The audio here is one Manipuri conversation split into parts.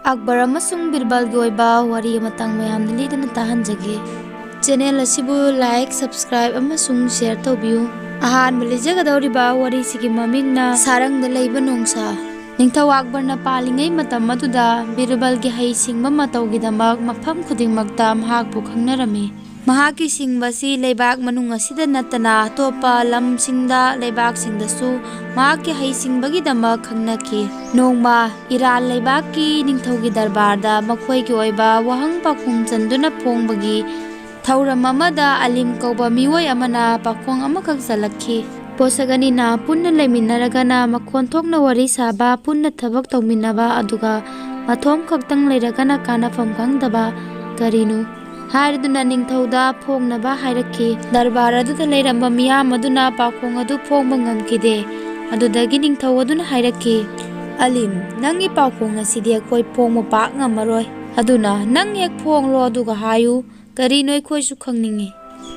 अकबर अमसुंग बिरबलगी ओइबा वारी मतंग मयाम लीदना ताहंजगे। चैनल असिबु लाइक सब्सक्राइब अमसुंग शेयर तौबियु। अहान बलिजगदौरिबा वारी सिगी ममिंगना सारंगदा लैबा नोंसा। निंथौ अकबरना पालिंगै मतम अदुदा बिरबलगी है सिंगबा मतौगिदमक मफम खुदिंगमक्ता महाकबु खंगनरमी। महाकी सिंगबसी लेबाक मनुंग असिदा नतना अतोपा लमसिंगदा लेबाकसिंगदसु महाकी है सिंगबगिदमक खंगनखि। नोंमा इरान लेबाकी निंथौगी दरबारदा मखोइगी ओइबा वहंग पाखुम चंदुना फोंगबगी थौरम अमदा अलिम कौबा मिवोय अमना पाखोंग अमखक चलखि। पोसगनिना पुन्ना लेमिनरगना मखोन थोकना वारी साबा पुन्ना थबक तौमिनबा अदुगा मथोम खक्तंग लेरगना कानाफम खंगदबा करिनु हारिदुना निंथौदा फोंगनबा हाइरखि। दरबार अदुदा लेरंबा मियाम अदुना पाखोंग अदु फोंगबा ngamkide अदुदगी निंथौ अदुना हाइरखि। अलिम नंगी पाखोंग असिदि अखोय फोंगबा पाक ngamaroy अदुना नंग हेक फोंगलो अदुगा हायु करी नोय खोयसु खंगनिंगे।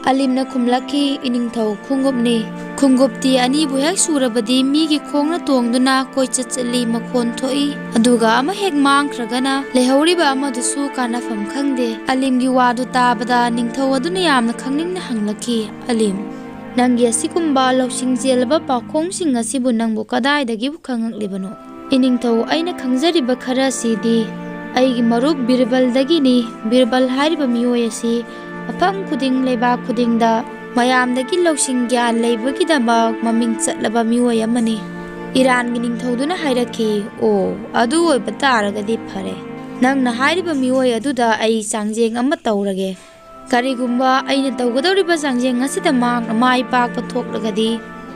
अलिमना खुमलखि इनिंथौ खुंगुपनि खुंगुपति अनि बुहेक सुरबदि मीगी खोंगना तोंगदुना कोइचत चली मखोन थोई अदुगा अमा हेक मांगख्रगना लेहौरिबा अमदुसु कानाफम खंगदे। अलिमगी वादु ताबदा निंथौ अदुना यामना खंगनिंगना हंगलखि। अलिम नंगी असिकुंबा लौसिंग जेलबा पाखोंगसिंग असिबु नंबु कदाइदगी खंगलिबनो। इनिंथौ अइना खंगजरिबा खरा सिदि अइगी मरुप बिरबलदगिनी। बिरबल हारिबा मियोय असि मफम खुदिंग लेबा खुदिंगदा मयामदगी लौसिंग ग्यान लेबगिदमक ममिंग चटलबा मियोय अमनि। इरानगी निंथौदुना हाइरखि ओ अदु ओइबा तारगदि फरे नंगना हारिबा मियोय अदुदा अइ चांगजेंग अमा तौरगे। करिगुंबा अइना तौगदौरिबा चांगजेंग असिदा मांगना माइ पाकपा थोकलगदि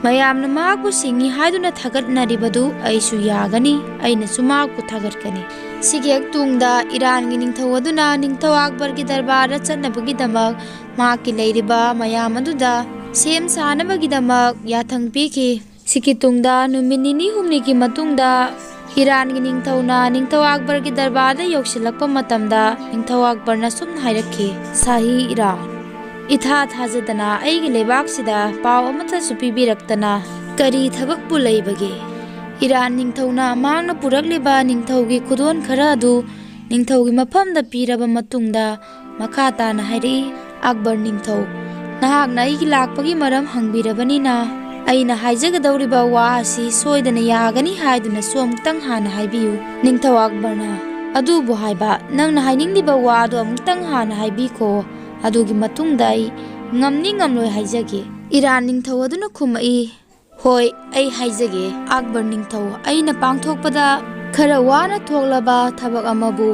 मयामना माकपु सिंगी हाइदुना थागतनारिबदु अइसु यागनी अइनासु माकपु थागतकनी। सिगेक तुंगदा इरानगी निंथौ अदुना निंथौ अकबरगी दरबारदा चटनबगिदमक माकी लैरिबा मयाम अदुदा सेम सानबगिदमक याथंग पिखि। सिगी तुंगदा नुमित निनि हुमनिगी मतुंगदा इरानगी निंथौना निंथौ अकबरगी दरबारदा यौसिलक्पा मतमदा निंथौ अकबरना सुमना हाइरखि। शाही इरान इथा थाजदना अइगी लेबाकसिदा पाव अमथसु पिबिरक्तना करी थबकपु लैबगे। इरान निंथौना मांगना पुरकलिबा निंथौगी खुदोन खरा अदु निंथौगी मफमदा पीरबा मतुंगदा मखा ताना हाइरि। अकबर निंथौ नहाकना अइगी लाकपगी मरम हंगबिरबनिना अइना हाइजगदौरिबा वा असि सोइदना यागनी हाइदुनासु अमुक्तंग हाना हाइबियु। निंथौ अकबरना अदुबु हाइबा नंगना हाइनिंगलिबा वादु अमुक्तंग हाना हाइबिखो अदुगी मतुंगदा अइ ngamni ngamloi haijage। इरान निंथौ अदुना खुमई होय अइ हाइजगे अकबर निंथौ अइना पांगथोकपदा खरा वाना थोकलबा थबक अमबु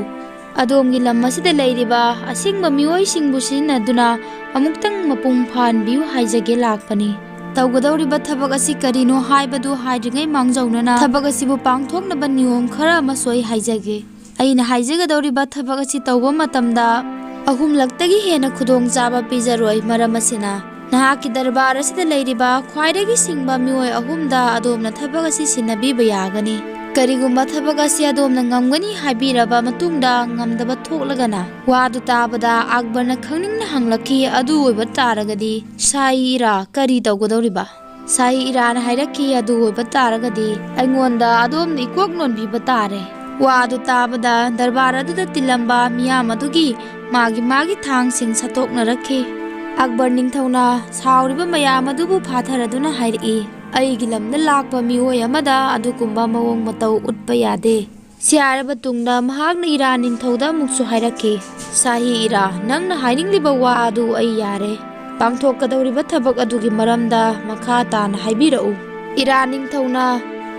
अदोमगी लम असिदा लैरिबा असिंगबा मियोइसिंगबु सिनदुना अमुक्तंग मपुंग फानबियु हाइजगे लाकपनि। तौगदौरिबा थबक असि करिनो हाइबदु हाइद्रिङै मांगजौनना थबक असिबु पांगथोकनबा नियम खरा अमसोय हाइजगे। अइना हाइजगदौरिबा थबक असि तौबा मतमदा अहुमलक्तगी हेना खुदोंग चाबा पिजरोय मरम असिना नहाकी दरबार असिदा लैरिबा ख्वाइदगी सिंगबा मियोय अहुमदा अदोमना थबक असि सिनबिबा यागनी। करिगुंबा थबक असि अदोमना ngamgani हाइबिरबा मतुंगदा ngamदबा थोकलगना वादु ताबदा अकबरना खंगनिंगना हंगलखि अदु ओइबा तारगदि शाही इरा करी तौगदौरिबा। शाही इरान हाइरखि अदु ओइबा तारगदि अइंगोंदा अदोमना इकोक नोनबिबा तारे। वादु ताबदा दरबार अदुदा तिलंबा मियाम अदुगी मागी मागी थांगसिंग सतोकनरखि। अकबर निंथौना साउरिबा मयाम अदुबु फाथरदुना हाइरइ अइगी लमदा लाकपा मियोय अमदा अदुगुंबा मवोंग मतौ उटपा यादे। सियारबा तुंगदा महाकना इरान निंथौदा मुक्सु हाइरखि शाही इरा नंगना हाइनिंगलिबा वा अदु अइ यारे पांगथोकदौरिबा थबक अदुगी मरमदा मखा ताना हाइबिरउ। इरान निंथौना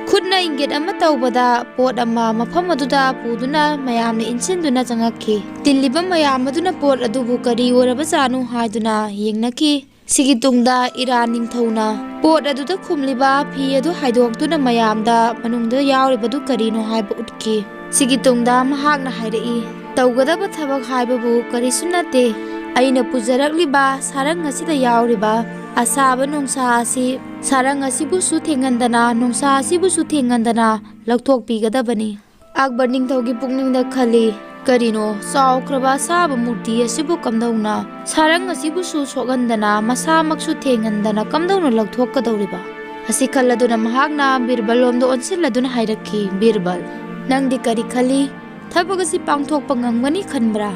खुदना इंगेट अमा तौबदा पोट अमा मफम अदुदा पुदुना मयामना इंसिनदुना चंगखि। तिल्लिबा मयाम अदुना पोट अदुबु करी ओरबा जानु हाइदुना येंगनखि। सिगी तुंगदा इरान निंथौना पोट अदुदा खुमलिबा फी अदु हाइदोक्तुना मयामदा मनुंगदा यावरिबदु करिनो हाइबा उटखि। सिगी तुंगदा महाकना हाइरइ तौगदबा थबक हाइबबु करिसु नते अइना पुजरकलिबा सारंग असिदा यावरिबा असाबा नोंसा असि सारंग असिबुसु थेंगंदना नोंसा असिबुसु थेंगंदना लौथोकपिगदबनि। अकबर निंथौगी पुकनिंगदा खली करिनो चाउख्रबा साबा मूर्ति असिबु कमदौना सारंग असिबुसु सोगंदना मसामक्सु थेंगंदना कमदौना लौथोकदौरिबा। असी खल्लदुना महाकना बिरबल लोमदा ओनसिल्लदुना हाइरखि। बिरबल नंदी करी खली ꯊꯕꯛ ꯑꯁꯤ ꯄꯥꯡꯊꯣꯛꯄ ꯉꯝꯒꯅꯤ ꯈꯟꯕ꯭ꯔꯥ?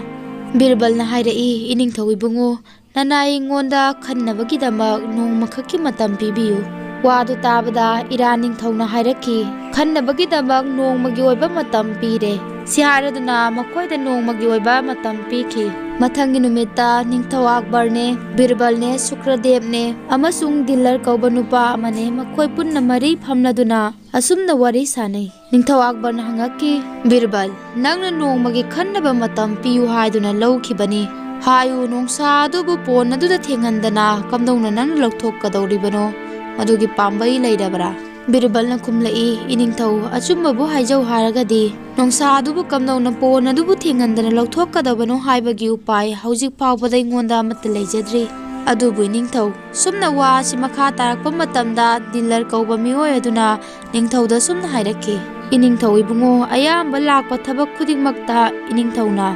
ꯕꯤꯔꯕꯜꯅ ꯍꯥꯏꯔꯛꯏ, ꯏꯅꯤꯡꯊꯧ ꯏꯕꯨꯡꯉꯣ, ꯅꯅꯥꯏ ꯑꯩꯉꯣꯟꯗ ꯈꯟꯅꯕꯒꯤꯗꯃꯛ ꯅꯣꯡꯃꯈꯛꯀꯤ ꯃꯇꯝ ꯄꯤꯕꯤꯌꯨ꯫ ꯋꯥꯗꯨ ꯇꯥꯕꯗ ꯏꯔꯥꯟ ꯅꯤꯡꯊꯧꯅ ꯍꯥꯏꯔꯛꯈꯤ, ꯈꯟꯅꯕꯒꯤꯗꯃꯛ ꯅꯣꯡꯃꯒꯤ ꯑꯣꯏꯕ ꯃꯇꯝ ꯄꯤꯔꯦ꯫ ꯁꯤ ꯍꯥꯏꯔꯗꯨꯅ ꯃꯈꯣꯏꯗ ꯅꯣꯡꯃꯒꯤ ꯑꯣꯏꯕ ꯃꯇꯝ ꯄꯤꯈꯤ꯫ ꯃꯊꯪꯒꯤ ꯅꯨꯃꯤꯠꯇ ꯅꯤꯡꯊꯧ ꯑꯛꯕꯔꯅꯦ, ꯕꯤꯔꯕꯜꯅꯦ, ꯁꯨꯀ꯭ꯔꯗꯦꯕꯅꯦ ꯑꯃꯁꯨꯡ ꯗꯤꯜꯂꯔ ꯀꯧꯕ ꯅꯨꯄꯥ ꯑꯃꯅꯦ ꯃꯈꯣꯏ ꯄꯨꯟꯅ ꯃꯔꯤ ꯐꯝꯂꯗꯨꯅ ꯑꯁꯨꯝꯅ ꯋꯥꯔꯤ ꯁꯥꯅꯩ꯫ ꯅꯤꯡꯊꯧ ꯑꯛꯕꯔꯅ ꯍꯪꯉꯛꯈꯤ, ꯕꯤꯔꯕꯜ, ꯅꯪꯅ ꯅꯣꯡꯃꯒꯤ ꯈꯟꯅꯕ ꯃꯇꯝ ꯄꯤꯌꯨ ꯍꯥꯏꯗꯨꯅ ꯂꯧꯈꯤꯕꯅꯤ꯫ ꯍꯥꯏꯌꯨ, ꯅꯣꯡꯁꯥ ꯑꯗꯨꯕꯨ ꯄꯣꯟ ꯑꯗꯨꯗ ꯊꯦꯡꯍꯟꯗꯅ ꯀꯝꯗꯧꯅ ꯅꯪꯅ ꯂꯧꯊꯣꯛꯀꯗꯧꯔꯤꯕꯅꯣ? ꯃꯗꯨꯒꯤ ꯄꯥꯝꯕꯩ ꯂꯩꯔꯕ꯭ꯔꯥ? ꯕꯤꯔꯕꯜꯅ ꯈꯨꯝꯂꯛꯏ, ꯏꯅꯤꯡꯊꯧ, ꯑꯆꯨꯝꯕꯕꯨ ꯍꯥꯏꯖꯧ ꯍꯥꯏꯔꯒꯗꯤ ꯅꯣꯡꯁꯥ ꯑꯗꯨꯕꯨ ꯀꯝꯗꯧꯅ ꯄꯣꯟ ꯑꯗꯨꯕꯨ ꯊꯦꯡꯍꯟꯗꯅ ꯂꯧꯊꯣꯛꯀꯗꯕꯅꯣ ꯍꯥꯏꯕꯒꯤ ꯎꯄꯥꯏ ꯍꯧꯖꯤꯛ ꯐꯥꯎꯕꯗ ꯑꯩꯉꯣꯟꯗ ꯑꯃꯠꯇ ꯂꯩꯖꯗ꯭ꯔꯤ꯫ ꯑꯗꯨꯕꯨ ꯏꯅꯤꯡꯊꯧ, ꯁꯨꯝꯅ ꯋꯥ ꯑꯁꯤ ꯃꯈꯥ ꯇꯥꯔꯛꯄ ꯃꯇꯝꯗ ꯗꯤꯜꯂꯔ ꯀꯧꯕ ꯃꯤꯑꯣꯏ ꯑꯗꯨꯅ ꯅꯤꯡꯊꯧꯗ ꯁꯨꯝꯅ ꯍꯥꯏꯔꯛꯈꯤ, ꯏꯅꯤꯡꯊꯧ ꯏꯕꯨꯡꯉꯣ, ꯑꯌꯥꯝꯕ ꯂꯥꯛꯄ ꯊꯕꯛ ꯈꯨꯗꯤꯡꯃꯛꯇ ꯏꯅꯤꯡꯊꯧꯅ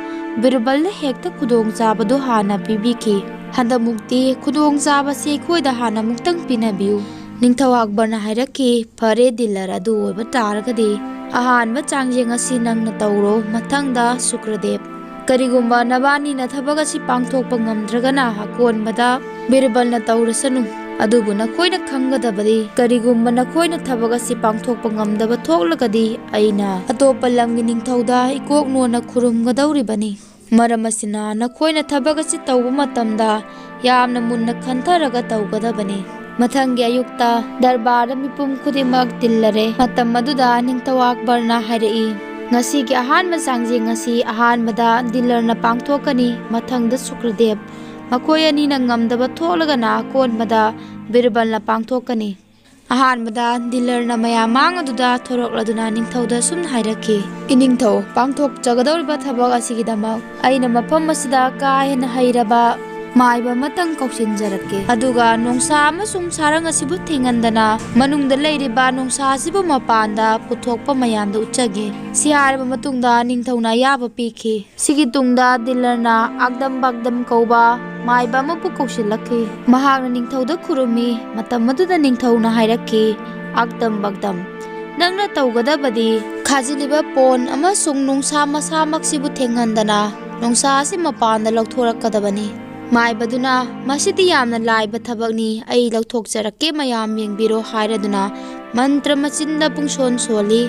ꯕꯤꯔꯕꯜꯅ ꯍꯦꯛꯇ ꯈꯨꯗꯣꯡꯆꯥꯕꯗꯨ ꯍꯥꯟꯅ ꯄꯤꯕꯤꯈꯤ꯫ ꯍꯟꯗꯛꯃꯨꯛꯇꯤ ꯈꯨꯗꯣꯡꯆꯥꯕꯁꯤ ꯑꯩꯈꯣꯏꯗ ꯍꯥꯟꯅ ꯑꯃꯨꯛꯇꯪ ꯄꯤꯅꯕꯤꯌꯨ꯫ ꯅꯤꯡꯊꯧ ꯑꯛꯕꯔꯅ ꯍꯥꯏꯔꯛꯈꯤ, ꯐꯔꯦ ꯗꯤꯜꯂꯔ, ꯑꯗꯨ ꯑꯣꯏꯕ ꯇꯥꯔꯒꯗꯤ ꯑꯍꯥꯟꯕ ꯆꯥꯡꯌꯦꯡ ꯑꯁꯤ ꯅꯪꯅ ꯇꯧꯔꯣ, ꯃꯊꯪꯗ ꯁꯨꯀ꯭ꯔꯗꯦꯕ꯫ ꯀꯔꯤꯒꯨꯝꯕ ꯅꯕꯥꯅꯤꯅ ꯊꯕꯛ ꯑꯁꯤ ꯄꯥꯡꯊꯣꯛꯄ ꯉꯝꯗ꯭ꯔꯒꯅ ꯑꯀꯣꯟꯕꯗ ꯕꯤꯔꯕꯜꯅ ꯇꯧꯔꯁꯅꯨ꯫ ꯑꯗꯨꯕꯨ ꯅꯈꯣꯏꯅ ꯈꯪꯒꯗꯕꯗꯤ ꯀꯔꯤꯒꯨꯝꯕ ꯅꯈꯣꯏꯅ ꯊꯕꯛ ꯑꯁꯤ ꯄꯥꯡꯊꯣꯛꯄ ꯉꯝꯗꯕ ꯊꯣꯛꯂꯒꯗꯤ ꯑꯩꯅ ꯑꯇꯣꯞꯄ ꯂꯝꯒꯤ ꯅꯤꯡꯊꯧꯗ ꯏꯀꯣꯛꯅꯣꯟꯅ ꯈꯨꯔꯨꯝꯒꯗꯧꯔꯤꯕꯅꯤ꯫ ꯃꯔꯝ ꯑꯁꯤꯅ ꯅꯈꯣꯏꯅ ꯊꯕꯛ ꯑꯁꯤ ꯇꯧꯕ ꯃꯇꯝꯗ ꯌꯥꯝꯅ ꯃꯨꯟꯅ ꯈꯟꯊꯔꯒ ꯇꯧꯒꯗꯕꯅꯤ꯫ ꯃꯊꯪꯒꯤ ꯑꯌꯨꯛꯇ ꯗꯔꯕꯥꯔꯗ ꯃꯤꯄꯨꯝ ꯈꯨꯗꯤꯡꯃꯛ ꯇꯤꯜꯂꯔꯦ꯫ ꯃꯇꯝ ꯑꯗꯨꯗ ꯅꯤꯡꯊꯧ ꯑꯛꯕꯔꯅ ꯍꯥꯏꯔꯛꯏ, ꯉꯁꯤꯒꯤ ꯑꯍꯥꯟꯕ ꯆꯥꯡꯌꯦꯡ ꯑꯁꯤ ꯑꯍꯥꯟꯕꯗ ꯗꯤꯜꯂꯔꯅ ꯄꯥꯡꯊꯣꯛꯀꯅꯤ, ꯃꯊꯪꯗ ꯁꯨꯀ꯭ꯔꯗꯦꯕ꯫ ꯃꯈꯣꯏ ꯑꯅꯤꯅ ꯉꯝꯗꯕ ꯊꯣꯛꯂꯒꯅ ꯑꯀꯣꯟꯕꯗ ꯕꯤꯔꯕꯜꯅ ꯄꯥꯡꯊꯣꯛꯀꯅꯤ꯫ ꯑꯍꯥꯟꯕꯗ ꯗꯤꯜꯂꯔꯅ ꯃꯌꯥꯝꯃꯥꯡ ꯑꯗꯨꯗ ꯊꯣꯔꯛꯂꯗꯨꯅ ꯅꯤꯡꯊꯧꯗ ꯁꯨꯝꯅ ꯍꯥꯏꯔꯛꯈꯤ, ꯏꯅꯤꯡꯊꯧ, ꯄꯥꯡꯊꯣꯛꯆꯒꯗꯧꯔꯤꯕ ꯊꯕꯛ ꯑꯁꯤꯒꯤꯗꯃꯛ ꯑꯩꯅ ꯃꯐꯝ ꯑꯁꯤꯗ ꯀꯥ ꯍꯦꯟꯅ ꯍꯩꯔꯕ ꯃꯥꯏꯕ ꯑꯃꯇꯪ ꯀꯧꯁꯤꯟꯖꯔꯛꯀꯦ꯫ ꯑꯗꯨꯒ ꯅꯣꯡꯁꯥ ꯑꯃꯁꯨꯡ ꯁꯥꯔꯪ ꯑꯁꯤꯕꯨ ꯊꯦꯡꯍꯟꯗꯅ ꯃꯅꯨꯡꯗ ꯂꯩꯔꯤꯕ ꯅꯣꯡꯁꯥ ꯑꯁꯤꯕꯨ ꯃꯄꯥꯟꯗ ꯄꯨꯊꯣꯛꯄ ꯃꯌꯥꯝꯗ ꯎꯠꯆꯒꯦ꯫ ꯁꯤ ꯍꯥꯏꯔꯕ ꯃꯇꯨꯡꯗ ꯅꯤꯡꯊꯧꯅ ꯑꯌꯥꯕ ꯄꯤꯈꯤ꯫ ꯁꯤꯒꯤ ꯇꯨꯡꯗ ꯗꯤꯜꯂꯔꯅ ꯑꯛꯗꯝ ꯕꯛꯗꯝ ꯀꯧꯕ ꯃꯥꯏꯕ ꯑꯃꯕꯨ ꯀꯧꯁꯤꯜꯂꯛꯈꯤ꯫ ꯃꯍꯥꯛꯅ ꯅꯤꯡꯊꯧꯗ ꯈꯨꯔꯨꯝꯃꯤ꯫ ꯃꯇꯝ ꯑꯗꯨꯗ ꯅꯤꯡꯊꯧꯅ ꯍꯥꯏꯔꯛꯈꯤ, ꯑꯛꯗꯝ ꯕꯛꯗꯝ, ꯅꯪꯅ ꯇꯧꯒꯗꯕꯗꯤ ꯈꯥꯖꯤꯜꯂꯤꯕ ꯄꯣꯟ ꯑꯃꯁꯨꯡ ꯅꯣꯡꯁꯥ ꯃꯁꯥꯃꯛꯁꯤꯕꯨ ꯊꯦꯡꯍꯟꯗꯅ ꯅꯣꯡꯁꯥ ꯑꯁꯤ ꯃꯄꯥꯟꯗ ꯂꯧꯊꯣꯔꯛꯀꯗꯕꯅꯤ꯫ ꯃꯥꯏꯕꯗꯨꯅ, ꯃꯁꯤꯗꯤ ꯌꯥꯝꯅ ꯂꯥꯏꯕ ꯊꯕꯛꯅꯤ, ꯑꯩ ꯂꯧꯊꯣꯛꯆꯔꯛꯀꯦ, ꯃꯌꯥꯝ ꯌꯦꯡꯕꯤꯔꯣ ꯍꯥꯏꯔꯗꯨꯅ ꯃꯟꯇ꯭ꯔ ꯃꯆꯤꯟꯗ ꯄꯨꯡꯁꯣꯟ ꯁꯣꯜꯂꯤ꯫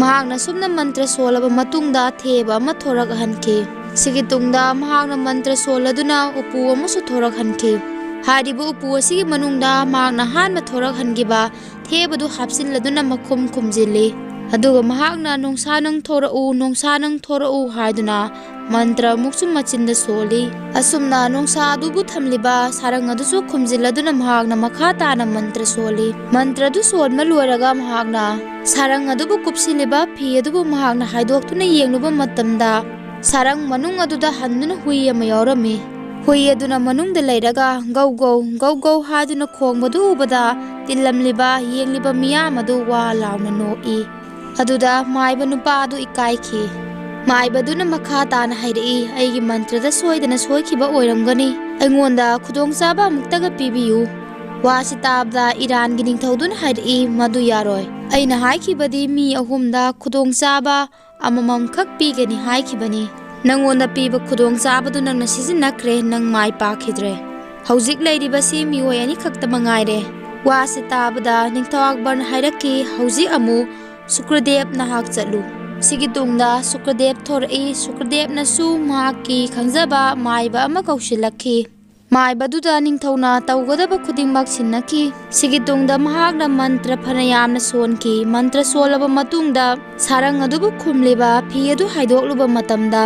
ꯃꯍꯥꯛꯅ ꯁꯨꯝꯅ ꯃꯟꯇ꯭ꯔ ꯁꯣꯜꯂꯕ ꯃꯇꯨꯡꯗ ꯊꯦꯕ ꯑꯃ ꯊꯣꯔꯛꯍꯟꯈꯤ꯫ ꯁꯤꯒꯤ ꯇꯨꯡꯗ ꯃꯍꯥꯛꯅ ꯃꯟꯇ꯭ꯔ ꯁꯣꯜꯂꯗꯨꯅ ꯎꯄꯨ ꯑꯃꯁꯨ ꯊꯣꯔꯛꯍꯟꯈꯤ꯫ ꯍꯥꯏꯔꯤꯕ ꯎꯄꯨ ꯑꯁꯤꯒꯤ ꯃꯅꯨꯡꯗ ꯃꯍꯥꯛꯅ ꯑꯍꯥꯟꯕ ꯊꯣꯔꯛꯍꯟꯈꯤꯕ ꯊꯦꯕꯗꯨ ꯍꯥꯞꯆꯤꯜꯂꯗꯨꯅ ꯃꯈꯨꯝ ꯈꯨꯝꯖꯤꯜꯂꯤ꯫ ꯑꯗꯨꯒ ꯃꯍꯥꯛꯅ ꯅꯣꯡꯁꯥ ꯅꯪ ꯊꯣꯔꯛꯎ, ꯅꯣꯡꯁꯥ ꯅꯪ ꯊꯣꯔꯛꯎ ꯍꯥꯏꯗꯨꯅ ꯃꯟꯇ꯭ꯔ ꯑꯃꯨꯛꯁꯨ ꯃꯆꯤꯟꯗ ꯁꯣꯜꯂꯤ꯫ ꯑꯁꯨꯝꯅ ꯅꯣꯡꯁꯥ ꯑꯗꯨꯕꯨ ꯊꯝꯂꯤꯕ ꯁꯥꯔꯪ ꯑꯗꯨꯁꯨ ꯈꯨꯝꯖꯤꯜꯂꯗꯨꯅ ꯃꯍꯥꯛꯅ ꯃꯈꯥ ꯇꯥꯅ ꯃꯟꯇ꯭ꯔ ꯁꯣꯜꯂꯤ꯫ ꯃꯟꯇ꯭ꯔ ꯑꯗꯨ ꯁꯣꯟꯕ ꯂꯣꯏꯔꯒ ꯃꯍꯥꯛꯅ ꯁꯥꯔꯪ ꯑꯗꯨꯕꯨ ꯀꯨꯞꯁꯤꯜꯂꯤꯕ ꯐꯤ ꯑꯗꯨꯕꯨ ꯃꯍꯥꯛꯅ ꯍꯥꯏꯗꯣꯛꯇꯨꯅ ꯌꯦꯡꯂꯨꯕ ꯃꯇꯝꯗ ꯁꯥꯔꯪ ꯃꯅꯨꯡ ꯑꯗꯨꯗ ꯍꯟꯗꯨꯅ ꯍꯨꯏ ꯑꯃ ꯌꯥꯎꯔꯝꯃꯤ꯫ ꯍꯨꯏ ꯑꯗꯨꯅ ꯃꯅꯨꯡꯗ ꯂꯩꯔꯒ ꯒꯧ ꯒꯧ ꯒꯧ ꯒꯧ ꯍꯥꯏꯗꯨꯅ ꯈꯣꯡꯕꯗꯨ ꯎꯕꯗ ꯇꯤꯜꯂꯝꯂꯤꯕ ꯌꯦꯡꯂꯤꯕ ꯃꯤꯌꯥꯝ ꯑꯗꯨ ꯋꯥ ꯂꯥꯎꯅ ꯅꯣꯛꯏ꯫ ꯑꯗꯨꯗ ꯃꯥꯏꯕ ꯅꯨꯄꯥ ꯑꯗꯨ ꯏꯀꯥꯏꯈꯤ꯫ ꯃꯥꯏꯕꯗꯨꯅ ꯃꯈꯥ ꯇꯥꯅ ꯍꯥꯏꯔꯛꯏ, ꯑꯩꯒꯤ ꯃꯟꯇ꯭ꯔꯗ ꯁꯣꯏꯗꯅ ꯁꯣꯏꯈꯤꯕ ꯑꯣꯏꯔꯝꯒꯅꯤ, ꯑꯩꯉꯣꯟꯗ ꯈꯨꯗꯣꯡꯆꯥꯕ ꯑꯃꯨꯛꯇꯒ ꯄꯤꯕꯤꯌꯨ꯫ ꯋꯥꯁꯤ ꯇꯥꯕꯗ ꯏꯔꯥꯟꯒꯤ ꯅꯤꯡꯊꯧꯗꯨꯅ ꯍꯥꯏꯔꯛꯏ, ꯃꯗꯨ ꯌꯥꯔꯣꯏ, ꯑꯩꯅ ꯍꯥꯏꯈꯤꯕꯗꯤ ꯃꯤ ꯑꯍꯨꯝꯗ ꯈꯨꯗꯣꯡꯆꯥꯕ ꯑꯃꯃꯝꯈꯛ ꯄꯤꯒꯅꯤ ꯍꯥꯏꯈꯤꯕꯅꯤ꯫ ꯅꯪꯉꯣꯟꯗ ꯄꯤꯕ ꯈꯨꯗꯣꯡꯆꯥꯕꯗꯨ ꯅꯪꯅ ꯁꯤꯖꯤꯟꯅꯈ꯭ꯔꯦ, ꯅꯪ ꯃꯥꯏ ꯄꯥꯛꯈꯤꯗ꯭ꯔꯦ꯫ ꯍꯧꯖꯤꯛ ꯂꯩꯔꯤꯕꯁꯤ ꯃꯤꯑꯣꯏ ꯑꯅꯤꯈꯛꯇ ꯃꯉꯥꯏꯔꯦ꯫ ꯋꯥꯁꯤ ꯇꯥꯕꯗ ꯅꯤꯡꯊꯧ ꯑꯛꯕꯔꯅ ꯍꯥꯏꯔꯛꯈꯤ, ꯍꯧꯖꯤꯛ ꯑꯃꯨꯛ ꯁꯨꯀ꯭ꯔꯗꯦꯕ ꯅꯍꯥꯛ ꯆꯠꯂꯨ꯫ ꯁꯤꯒꯤ ꯇꯨꯡꯗ ꯁꯨꯀ꯭ꯔꯗꯦꯕ ꯊꯣꯔꯛꯏ꯫ ꯁꯨꯀ꯭ꯔꯗꯦꯕꯅꯁꯨ ꯃꯍꯥꯛꯀꯤ ꯈꯪꯖꯕ ꯃꯥꯏꯕ ꯑꯃ ꯀꯧꯁꯤꯜꯂꯛꯈꯤ꯫ ꯃꯥꯏꯕꯗꯨꯗ ꯅꯤꯡꯊꯧꯅ ꯇꯧꯒꯗꯕ ꯈꯨꯗꯤꯡꯃꯛ ꯁꯤꯟꯅꯈꯤ꯫ ꯁꯤꯒꯤ ꯇꯨꯡꯗ ꯃꯍꯥꯛꯅ ꯃꯟꯇ꯭ꯔ ꯐꯅ ꯌꯥꯝꯅ ꯁꯣꯟꯈꯤ꯫ ꯃꯟꯇ꯭ꯔ ꯁꯣꯜꯂꯕ ꯃꯇꯨꯡꯗ ꯁꯥꯔꯪ ꯑꯗꯨꯕꯨ ꯈꯨꯝꯂꯤꯕ ꯐꯤ ꯑꯗꯨ ꯍꯥꯏꯗꯣꯛꯂꯨꯕ ꯃꯇꯝꯗ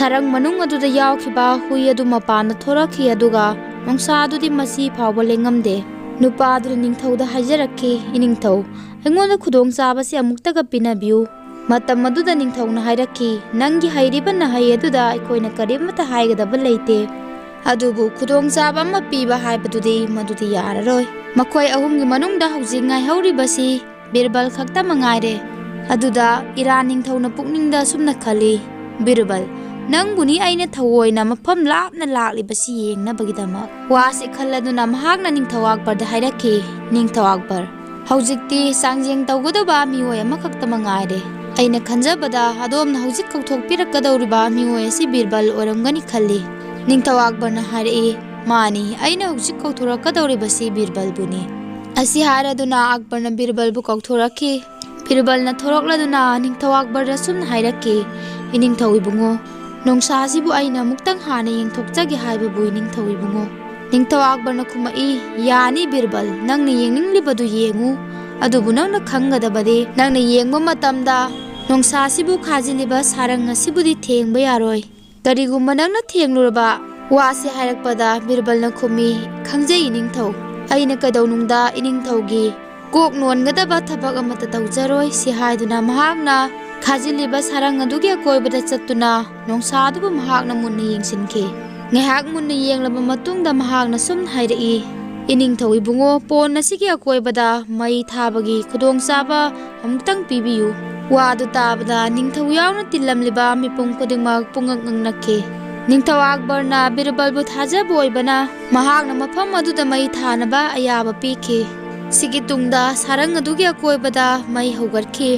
ꯁꯥꯔꯪ ꯃꯅꯨꯡ ꯑꯗꯨꯗ ꯌꯥꯎꯈꯤꯕ ꯍꯨꯏ ꯑꯗꯨ ꯃꯄꯥꯟꯗ ꯊꯣꯔꯛꯈꯤ꯫ ꯑꯗꯨꯒ ꯅꯣꯡꯁꯥ ꯑꯗꯨꯗꯤ ꯃꯁꯤ ꯐꯥꯎꯕ ꯂꯦꯡꯉꯝꯗꯦ꯫ ꯅꯨꯄꯥ ꯑꯗꯨꯅ ꯅꯤꯡꯊꯧꯗ ꯍꯥꯏꯖꯔꯛꯈꯤ, ꯏꯅꯤꯡꯊꯧ, ꯑꯩꯉꯣꯟꯗ ꯈꯨꯗꯣꯡꯆꯥꯕꯁꯤ ꯑꯃꯨꯛꯇꯒ ꯄꯤꯅꯕꯤꯌꯨ꯫ ꯃꯇꯝ ꯑꯗꯨꯗ ꯅꯤꯡꯊꯧꯅ ꯍꯥꯏꯔꯛꯈꯤ, ꯅꯪꯒꯤ ꯍꯩꯔꯤꯕ ꯅꯍꯩ ꯑꯗꯨꯗ ꯑꯩꯈꯣꯏꯅ ꯀꯔꯤꯃꯠꯇ ꯍꯥꯏꯒꯗꯕ ꯂꯩꯇꯦ, ꯑꯗꯨꯕꯨ ꯈꯨꯗꯣꯡꯆꯥꯕ ꯑꯃ ꯄꯤꯕ ꯍꯥꯏꯕꯗꯨꯗꯤ ꯃꯗꯨꯗꯤ ꯌꯥꯔꯔꯣꯏ꯫ ꯃꯈꯣꯏ ꯑꯍꯨꯝꯒꯤ ꯃꯅꯨꯡꯗ ꯍꯧꯖꯤꯛ ꯉꯥꯏꯍꯧꯔꯤꯕꯁꯤ ꯕꯤꯔꯕꯜ ꯈꯛꯇ ꯃꯉꯥꯏꯔꯦ꯫ ꯑꯗꯨꯗ ꯏꯔꯥꯟ ꯅꯤꯡꯊꯧꯅ ꯄꯨꯛꯅꯤꯡꯗ ꯑꯁꯨꯝꯅ ꯈꯜꯂꯤ, ꯕꯤꯔꯕꯜ, ꯅꯪꯕꯨꯅꯤ ꯑꯩꯅ ꯊꯑꯣꯏꯅ ꯃꯐꯝ ꯂꯥꯞꯅ ꯂꯥꯛꯂꯤꯕꯁꯤ ꯌꯦꯡꯅꯕꯒꯤꯗꯃꯛ꯫ ꯋꯥꯁꯤ ꯈꯜꯂꯗꯨꯅ ꯃꯍꯥꯛꯅ ꯅꯤꯡꯊꯧ ꯑꯛꯕꯔꯗ ꯍꯥꯏꯔꯛꯈꯤ, ꯅꯤꯡꯊꯧ ꯑꯛꯕꯔ, ꯍꯧꯖꯤꯛꯇꯤ ꯆꯥꯡꯌꯦꯡ ꯇꯧꯒꯗꯕ ꯃꯤꯑꯣꯏ ꯑꯃꯈꯛꯇ ꯃꯉꯥꯏꯔꯦ꯫ ꯑꯩꯅ ꯈꯟꯖꯕꯗ ꯑꯗꯣꯝꯅ ꯍꯧꯖꯤꯛ ꯀꯧꯊꯣꯛꯄꯤꯔꯛꯀꯗꯧꯔꯤꯕ ꯃꯤꯑꯣꯏ ꯑꯁꯤ ꯕꯤꯔꯕꯜ ꯑꯣꯏꯔꯝꯒꯅꯤ ꯈꯜꯂꯤ꯫ ꯅꯤꯡꯊꯧ ꯑꯛꯕꯔꯅ ꯍꯥꯏꯔꯛꯏ, ꯃꯥꯅꯤ, ꯑꯩꯅ ꯍꯧꯖꯤꯛ ꯀꯧꯊꯣꯔꯛꯀꯗꯧꯔꯤꯕꯁꯤ ꯕꯤꯔꯕꯜꯕꯨꯅꯤ꯫ ꯑꯁꯤ ꯍꯥꯏꯔꯗꯨꯅ ꯑꯛꯕꯔꯅ ꯕꯤꯔꯕꯜꯕꯨ ꯀꯧꯊꯣꯔꯛꯈꯤ꯫ ꯕꯤꯔꯕꯜꯅ ꯊꯣꯔꯛꯂꯗꯨꯅ ꯅꯤꯡꯊꯧ ꯑꯛꯕꯔꯗ ꯁꯨꯝꯅ ꯍꯥꯏꯔꯛꯈꯤ, ꯏꯅꯤꯡꯊꯧ ꯏꯕꯨꯡꯉꯣ, ꯅꯣꯡꯁꯥꯁꯤꯕꯨ ꯑꯩꯅ ꯑꯃꯨꯛꯇꯪ ꯍꯥꯟꯅ ꯌꯦꯡꯊꯣꯛꯆꯒꯦ ꯍꯥꯏꯕꯕꯨ ꯏꯅꯤꯡꯊꯧ ꯏꯕꯨꯡꯉꯣ꯫ ꯅꯤꯡꯊꯧ ꯑꯛꯕꯔꯅ ꯈꯨꯝꯃꯛꯏ, ꯌꯥꯅꯤ ꯕꯤꯔꯕꯜ, ꯅꯪꯅ ꯌꯦꯡꯅꯤꯡꯂꯤꯕꯗꯨ ꯌꯦꯡꯉꯨ, ꯑꯗꯨꯕꯨ ꯅꯪꯅ ꯈꯪꯒꯗꯕꯗꯤ ꯅꯪꯅ ꯌꯦꯡꯕ ꯃꯇꯝꯗ ꯅꯣꯡꯁꯥꯁꯤꯕꯨ ꯈꯥꯖꯤꯜꯂꯤꯕ ꯁꯥꯔꯪ ꯑꯁꯤꯕꯨꯗꯤ ꯊꯦꯡꯕ ꯌꯥꯔꯣꯏ꯫ ꯀꯔꯤꯒꯨꯝꯕ ꯅꯪꯅ ꯊꯦꯡꯂꯨꯔꯕ ꯋꯥꯁꯤ ꯍꯥꯏꯔꯛꯄꯗ ꯕꯤꯔꯕꯜꯅ ꯈꯨꯝꯃꯤ, ꯈꯪꯖꯩ ꯏꯅꯤꯡꯊꯧ, ꯑꯩꯅ ꯀꯩꯗꯧꯅꯨꯡꯗ ꯏꯅꯤꯡꯊꯧꯒꯤ ꯀꯣꯛ ꯅꯣꯟꯒꯗꯕ ꯊꯕꯛ ꯑꯃꯠꯇ ꯇꯧꯖꯔꯣꯏ꯫ ꯁꯤ ꯍꯥꯏꯗꯨꯅ ꯃꯍꯥꯛꯅ ꯈꯥꯖꯤꯜꯂꯤꯕ ꯁꯥꯔꯪ ꯑꯗꯨꯒꯤ ꯑꯀꯣꯏꯕꯗ ꯆꯠꯇꯨꯅ ꯅꯣꯡꯁꯥ ꯑꯗꯨꯕꯨ ꯃꯍꯥꯛꯅ ꯃꯨꯟꯅ ꯌꯦꯡꯁꯤꯟꯈꯤ꯫ ꯉꯥꯏꯍꯥꯛ ꯃꯨꯟꯅ ꯌꯦꯡꯂꯕ ꯃꯇꯨꯡꯗ ꯃꯍꯥꯛꯅ ꯁꯨꯝꯅ ꯍꯥꯏꯔꯛꯏ, ꯏꯅꯤꯡꯊꯧ ꯏꯕꯨꯡꯉꯣ, ꯄꯣꯟ ꯑꯁꯤꯒꯤ ꯑꯀꯣꯏꯕꯗ ꯃꯩ ꯊꯥꯕꯒꯤ ꯈꯨꯗꯣꯡꯆꯥꯕ ꯑꯃꯨꯛꯇꯪ ꯄꯤꯕꯤꯌꯨ꯫ ꯋꯥꯗꯨ ꯇꯥꯕꯗ ꯅꯤꯡꯊꯧ ꯌꯥꯎꯅ ꯇꯤꯜꯂꯝꯂꯤꯕ ꯃꯤꯄꯨꯝ ꯈꯨꯗꯤꯡꯃꯛ ꯄꯨꯡꯉꯛ ꯉꯛꯅꯈꯤ꯫ ꯅꯤꯡꯊꯧ ꯑꯛꯕꯔꯅ ꯕꯤꯔꯕꯜꯕꯨ ꯊꯥꯖꯕ ꯑꯣꯏꯕꯅ ꯃꯍꯥꯛꯅ ꯃꯐꯝ ꯑꯗꯨꯗ ꯃꯩ ꯊꯥꯅꯕ ꯑꯌꯥꯕ ꯄꯤꯈꯤ꯫ ꯁꯤꯒꯤ ꯇꯨꯡꯗ ꯁꯥꯔꯪ ꯑꯗꯨꯒꯤ ꯑꯀꯣꯏꯕꯗ ꯃꯩ ꯍꯧꯒꯠꯈꯤ꯫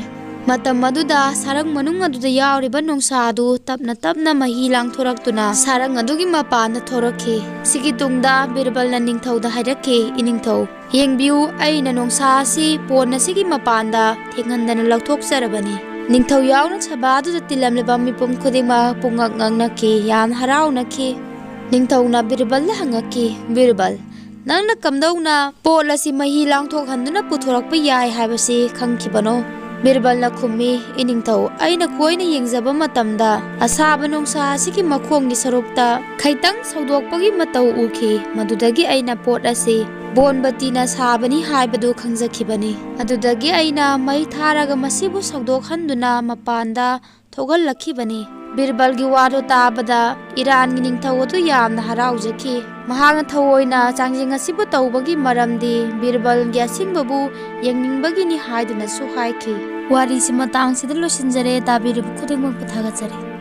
ꯃꯇꯝ ꯑꯗꯨꯗ ꯁꯥꯔꯪ ꯃꯅꯨꯡ ꯑꯗꯨꯗ ꯌꯥꯎꯔꯤꯕ ꯅꯣꯡꯁꯥ ꯑꯗꯨ ꯇꯞꯅ ꯇꯞꯅ ꯃꯍꯤ ꯂꯥꯡꯊꯣꯔꯛꯇꯨꯅ ꯁꯥꯔꯪ ꯑꯗꯨꯒꯤ ꯃꯄꯥꯟꯗ ꯊꯣꯔꯛꯈꯤ꯫ ꯁꯤꯒꯤ ꯇꯨꯡꯗ ꯕꯤꯔꯕꯜꯅ ꯅꯤꯡꯊꯧꯗ ꯍꯥꯏꯔꯛꯈꯤ, ꯏꯅꯤꯡꯊꯧ, ꯌꯦꯡꯕꯤꯌꯨ, ꯑꯩꯅ ꯅꯣꯡꯁꯥ ꯑꯁꯤ ꯄꯣꯟ ꯑꯁꯤꯒꯤ ꯃꯄꯥꯟꯗ ꯊꯦꯡꯍꯟꯗꯅ ꯂꯧꯊꯣꯛꯆꯔꯕꯅꯤ꯫ ꯅꯤꯡꯊꯧ ꯌꯥꯎꯅ ꯁꯚꯥ ꯑꯗꯨꯗ ꯇꯤꯜꯂꯝꯂꯤꯕ ꯃꯤꯄꯨꯝ ꯈꯨꯗꯤꯡꯃꯛ ꯄꯨꯡꯉꯛ ꯉꯛꯅꯈꯤ, ꯌꯥꯝꯅ ꯍꯔꯥꯎꯅꯈꯤ꯫ ꯅꯤꯡꯊꯧꯅ ꯕꯤꯔꯕꯜꯗ ꯍꯪꯉꯛꯈꯤ, ꯕꯤꯔꯕꯜ, ꯅꯪꯅ ꯀꯝꯗꯧꯅ ꯄꯣꯠ ꯑꯁꯤ ꯃꯍꯤ ꯂꯥꯡꯊꯣꯛꯍꯟꯗꯨꯅ ꯄꯨꯊꯣꯔꯛꯄ ꯌꯥꯏ ꯍꯥꯏꯕꯁꯤ ꯈꯪꯈꯤꯕꯅꯣ? ꯕꯤꯔꯕꯜꯅ ꯈꯨꯝꯃꯤ, ꯏꯅꯤꯡꯊꯧ, ꯑꯩꯅ ꯀꯣꯏꯅ ꯌꯦꯡꯖꯕ ꯃꯇꯝꯗ ꯑꯁꯥꯕ ꯅꯣꯡꯁꯥ ꯑꯁꯤꯒꯤ ꯃꯈꯣꯡꯒꯤ ꯁꯔꯨꯛꯇ ꯈꯩꯇꯪ ꯁꯧꯗꯣꯛꯄꯒꯤ ꯃꯇꯧ ꯎꯈꯤ꯫ ꯃꯗꯨꯗꯒꯤ ꯑꯩꯅ ꯄꯣꯠ ꯑꯁꯤ ꯕꯣꯟꯕꯇꯤꯅ ꯁꯥꯕꯅꯤ ꯍꯥꯏꯕꯗꯨ ꯈꯪꯖꯈꯤꯕꯅꯤ꯫ ꯑꯗꯨꯗꯒꯤ ꯑꯩꯅ ꯃꯩ ꯊꯥꯔꯒ ꯃꯁꯤꯕꯨ ꯁꯧꯗꯣꯛꯍꯟꯗꯨꯅ ꯃꯄꯥꯟꯗ ꯊꯣꯛꯍꯜꯂꯛꯈꯤꯕꯅꯤ꯫ ꯕꯤꯔꯕꯜꯒꯤ ꯋꯥꯗꯨ ꯇꯥꯕꯗ ꯏꯔꯥꯟꯒꯤ ꯅꯤꯡꯊꯧ ꯑꯗꯨ ꯌꯥꯝꯅ ꯍꯔꯥꯎꯖꯈꯤ꯫ ꯃꯍꯥꯛꯅ ꯊꯑꯣꯏꯅ ꯆꯥꯡꯌꯦꯡ ꯑꯁꯤꯕꯨ ꯇꯧꯕꯒꯤ ꯃꯔꯝꯗꯤ ꯕꯤꯔꯕꯜꯒꯤ ꯑꯁꯤꯡꯕꯕꯨ ꯌꯦꯡꯅꯤꯡꯕꯒꯤꯅꯤ ꯍꯥꯏꯗꯨꯅꯁꯨ ꯍꯥꯏꯈꯤ꯫ ꯋꯥꯔꯤꯁꯤ ꯃꯇꯥꯡꯁꯤꯗ ꯂꯣꯏꯁꯤꯟꯖꯔꯦ꯫ ꯇꯥꯕꯤꯔꯤꯕ ꯈꯨꯗꯤꯡꯃꯛꯄꯨ ꯊꯥꯒꯠꯆꯔꯤ꯫